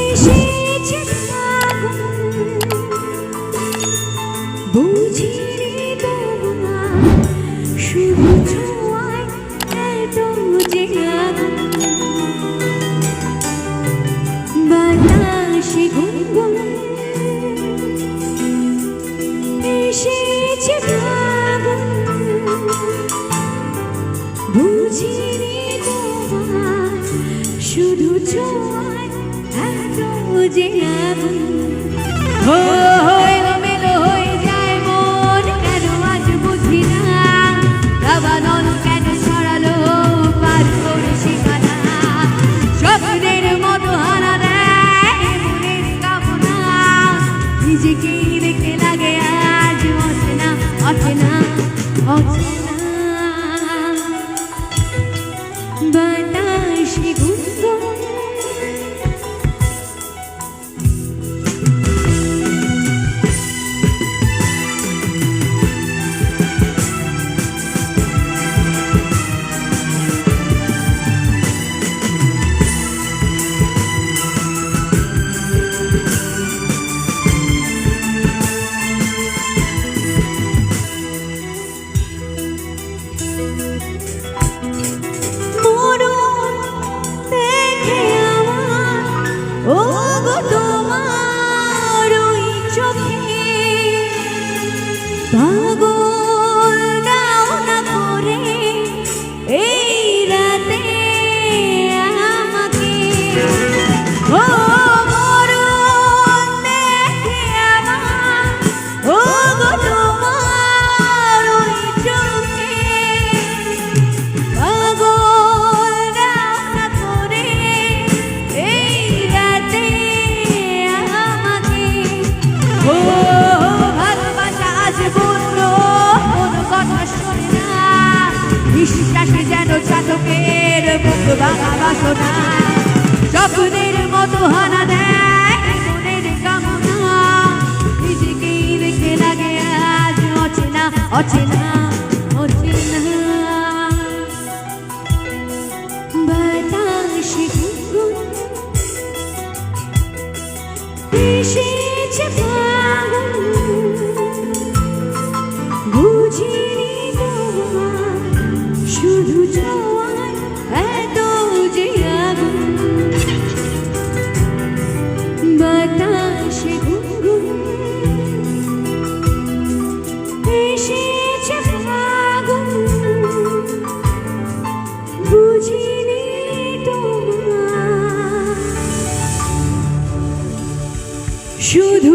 এসেছে ফাগুন বুঝিনি তবু না শুধু ছোঁয়ায় এত যে আগুন বাতাসে গুনগুন এসেছে ফাগুন বুঝিনি তোমার শুধু ছোঁয়ায় এত যে আগুন এলোমেলো হয়ে যায় মন কেন আজ বুঝি না দাবানল কেন ছড়ালো পার করে সীমানা স্বপ্নের মতো হানা দেয় মনের কামনা নিজেকেই দেখে লাগে আজ অচেনা অচেনা অচেনা বাতাসে গুনগুন নিঃশ্বাসে যেন চাতকের মুখ ভাঙা বাসনা স্বপ্নের মতো হানা দেয় মনের কামনা নিজেকেই দেখে লাগে আজ অচেনা অচেনা অচেনা বাতাসে গুনগুন এসেছে ফাগুন বুঝিনি তোমার শুধু ছোঁয়ায় এত যে আগুন বাতাসে গুনগুন এসেছে ফাগুন বুঝিনি তোমার শুধু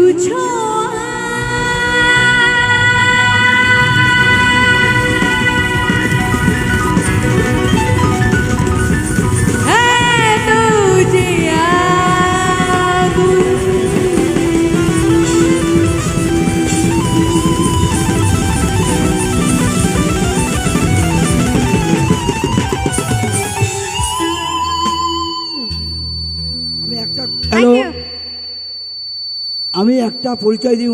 আমি একটা পরিচয় দিই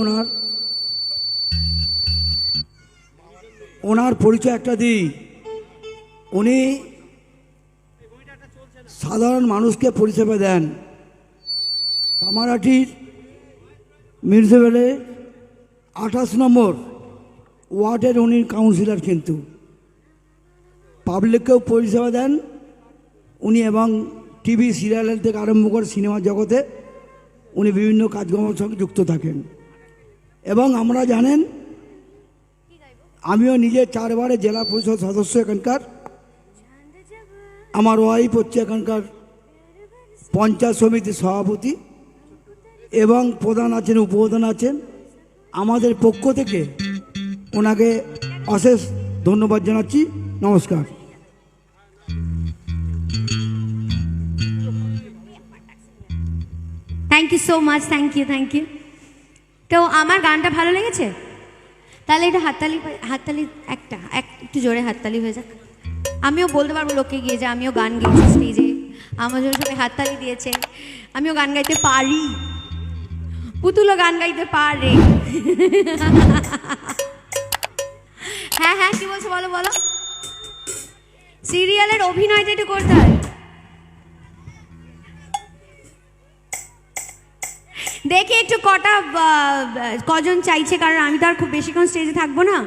ওনার পরিচয় একটা দিই। উনি সাধারণ মানুষকে পরিষেবা দেন। কামারহাটির মিউনিসিপ্যালিটির 28 নম্বর ওয়ার্ডের উনি কাউন্সিলর, কিন্তু পাবলিককেও পরিষেবা দেন উনি, এবং টিভি সিরিয়াল থেকে আরম্ভ করে সিনেমা জগতে উনি বিভিন্ন কাজকর্মের সঙ্গে যুক্ত থাকেন। এবং আমরা জানেন আমিও নিজে 4 বারে জেলা পরিষদ সদস্য এখানকার। আমার ওয়াইফ হচ্ছে এখানকার পঞ্চায়েত সমিতির সভাপতি এবং প্রধান আছেন, উপপ্রধান আছেন। আমাদের পক্ষ থেকে ওনাকে অশেষ ধন্যবাদ জানাচ্ছি। নমস্কার। Thank you so much, thank you. তো আমার গানটা ভালো লেগেছে? তাহলে এটা হাততালি একটু জোরে হাততালি হয়ে যাক। আমিও বলতে পারবো লোককে গিয়ে যে আমিও গান গেয়েছি স্টেজে, আমার জন্য সবাই হাততালি দিয়েছে। আমিও গান গাইতে পারি, পুতুলও গান গাইতে পারে। হ্যাঁ হ্যাঁ, কি বলছো বলো বলো। সিরিয়ালের অভিনয়টা একটু করতে হয়। দেখি একটু কটা কজন চাইছে, কারণ আমি তো আর খুব বেশিক্ষণ স্টেজে থাকবো না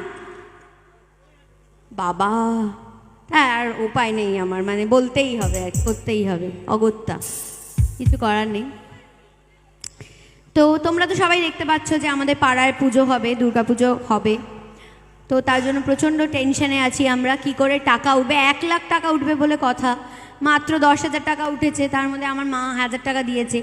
বাবা। হ্যাঁ, আর উপায় নেই আমার, মানে বলতেই হবে, আর করতেই হবে, অগত্যা কিছু করার নেই। তো তোমরা তো সবাই দেখতে পাচ্ছ যে আমাদের পাড়ায় পুজো হবে, দুর্গা পুজো হবে। তো তার জন্য প্রচণ্ড টেনশনে আছি আমরা, কি করে টাকা উঠবে। 1,00,000 টাকা উঠবে বলে কথা, মাত্র 10,000 টাকা উঠেছে, তার মধ্যে আমার মা 1,000 টাকা দিয়েছে।